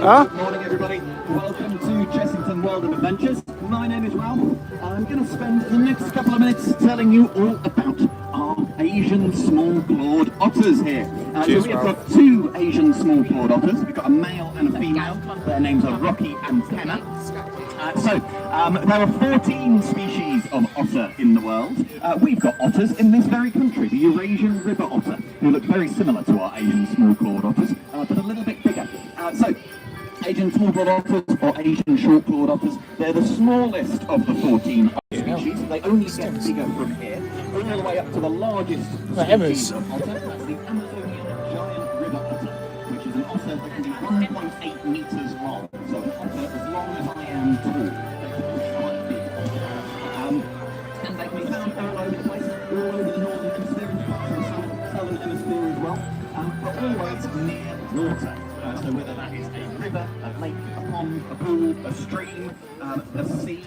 Huh? Good morning, everybody. Welcome to Chessington World of Adventures. My name is Ralph. I'm going to spend the next couple of minutes telling you all about our Asian small-clawed otters here. So we've got two Asian small-clawed otters. We've got a male and a female. Their names are Rocky and Kenna. There are 14 species of otter in the world. We've got otters in this very country, the Eurasian river otter, who look very similar to our Asian small-clawed otters, but a little bit bigger. Asian small-clawed otters or Asian short-clawed otters, they're the smallest of the 14 species. They only get bigger from here, all the way up to the largest species of otter. That's the Amazonian giant river otter, which is an otter that can be 1.8 meters long. So an otter as long as I am tall. Quite big. And they can be found all over the place, all over the northern hemisphere and parts of the southern hemisphere as well, but always near water. So whether that is a river, a lake, a pond, a pool, a stream, a sea,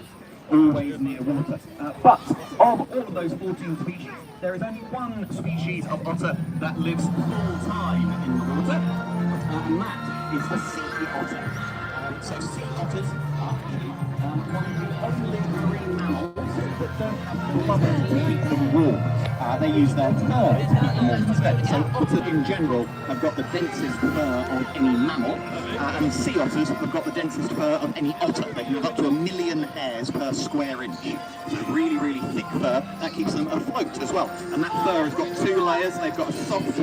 always near water. But of all of those 14 species, there is only one species of otter that lives full time in the water, and that is the sea otter. So sea otters are actually one of the only marine mammals that don't have blubber to keep them warm. They use their fur to keep them warm instead. So otters in general have got the densest fur of any mammal, and sea otters have got the densest fur of any otter. They can have up to 1 million hairs per square inch. So really, really thick fur. That keeps them afloat as well. And that fur has got two layers. They've got a soft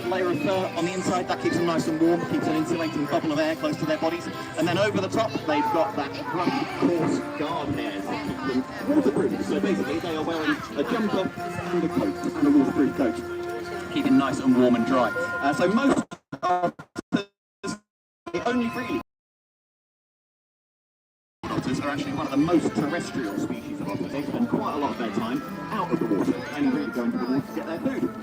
layer of fur on the inside. That keeps them nice and warm, keeps an insulating bubble of air close to their bodies. And then over the top, they've got that rough, coarse guard hairs that keep them waterproof. So basically, they are wearing a jumper and a coat, and a waterproof coat, keeping nice and warm and dry. So most otters, only really otters are actually one of the most terrestrial species of otters. They spend quite a lot of their time out of the water, and really going to the water to get their food.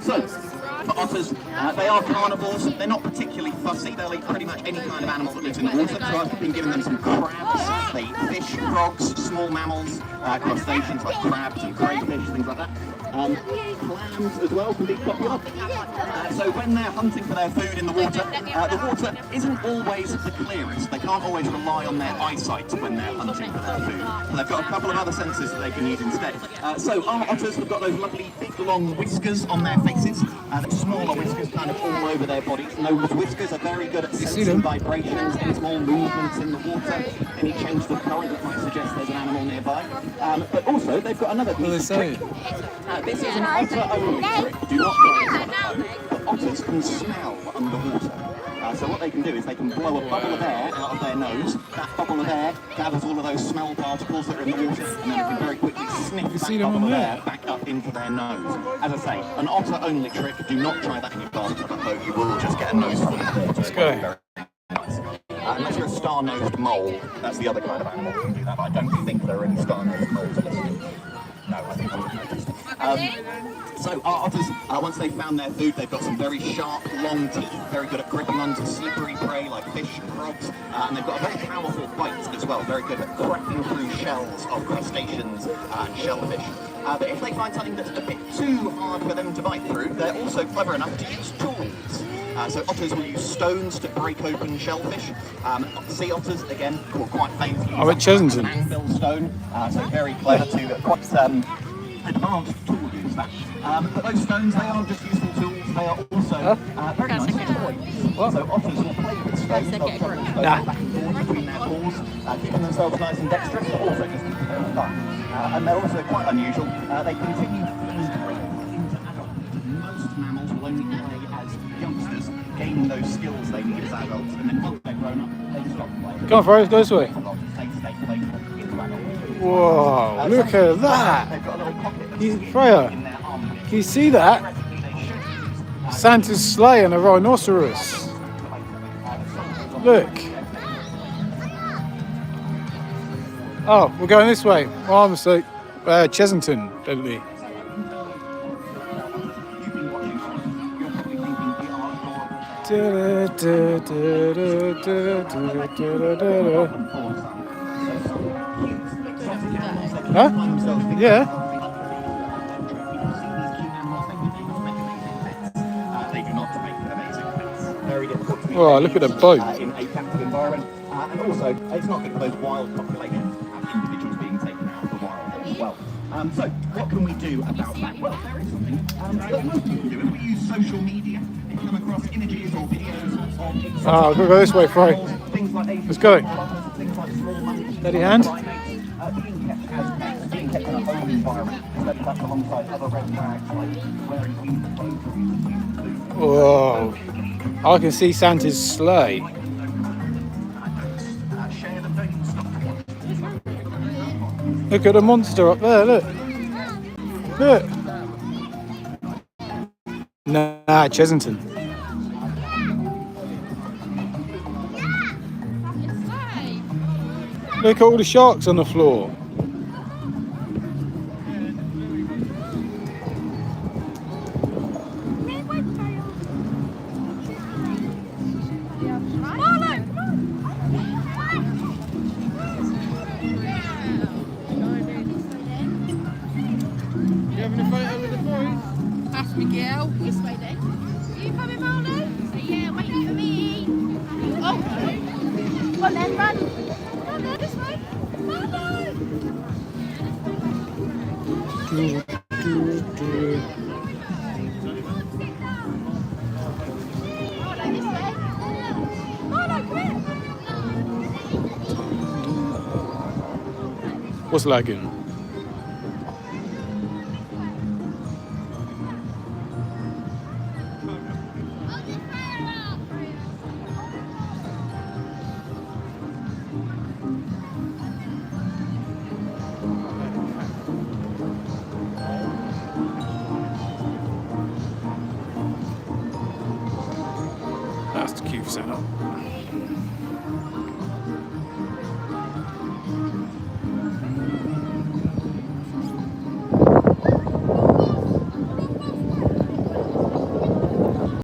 So, for otters, they are carnivores. They're not particularly fussy. They'll eat pretty much any kind of animal that lives in the water. So I've been giving them some crabs. They eat fish, frogs, small mammals, crustaceans like crabs and crayfish, things like that. Clams as well can be popular. So when they're hunting for their food in the water isn't always the clearest. They can't always rely on their eyesight when they're hunting for their food. So they've got a couple of other senses that they can use instead. So our otters have got those lovely big long whiskers on their faces. Smaller whiskers kind of all over their bodies. Those whiskers are very good at sensing vibrations and small movements in the water. Any change to the current that might suggest there's an animal nearby. But also they've got another piece of trick. This is an otter-only trick. Do not try this one at home. But otters can smell underwater. So what they can do is they can blow a bubble of air out of their nose. That bubble of air gathers all of those smell particles that are in the water, and then they can very quickly sniff that bubble of air back up into their nose. As I say, an otter-only trick. Do not try that in your bathtub at home. You will just get a nose full of water. Let's go. Nice. Unless you're a star-nosed mole, that's the other kind of animal that can do that. But I don't think there are any star-nosed moles listening. No, I think I would have noticed. So our otters, once they've found their food, they've got some very sharp, long teeth, very good at gripping onto slippery prey like fish and frogs, and they've got a very powerful bite as well, very good at cracking through shells of crustaceans and shellfish. But if they find something that's a bit too hard for them to bite through, they're also clever enough to use tools. So otters will use stones to break open shellfish. Sea otters, again, quite famously, use an anvil stone, so very clever to quite advanced tool use that. But those stones, they aren't just useful tools, they are also very nice toys. So otters will play with stones, they'll throw stones back and forth between their paws, keeping themselves nice and dexterous, but also just keeping them fun. And they're also quite unusual. They continue to grow into adulthood. Most mammals will only play as youngsters, gaining those skills they need as adults, and then once they're grown up, they stop playing. Come on, Forrest, go this way. Whoa, look at that! Freya, can you see that? Santa's sleigh and a rhinoceros. Look. Oh, we're going this way. Oh, I'm mistake. Chessington, don't we? Huh? Yeah. Oh, look at the boat. And also, it's not good for those wild populations of individuals being taken out of the wild as well. So, what can we do about that? Well, there is something that most people do. If we use social media, if you come across images or videos of... I've got to go this way, Fry. Things like Let's go. things like small monkeys, Steady hand. being kept as pets, being kept in a home environment, studied up alongside other red flags like wearing human clothes or using human food. Whoa. I can see Santa's sleigh. Share them, don't stop to watch. Look at the monster up there, look. Look. Nah, Chesington. Look at all the sharks on the floor. That's Miguel. This way then. Are you coming, Marley? Yeah, waiting for me. Oh, come on then, run. Run there, this way. Marley! Marley, this way. Marley, quick! What's lagging? That's the cue setup.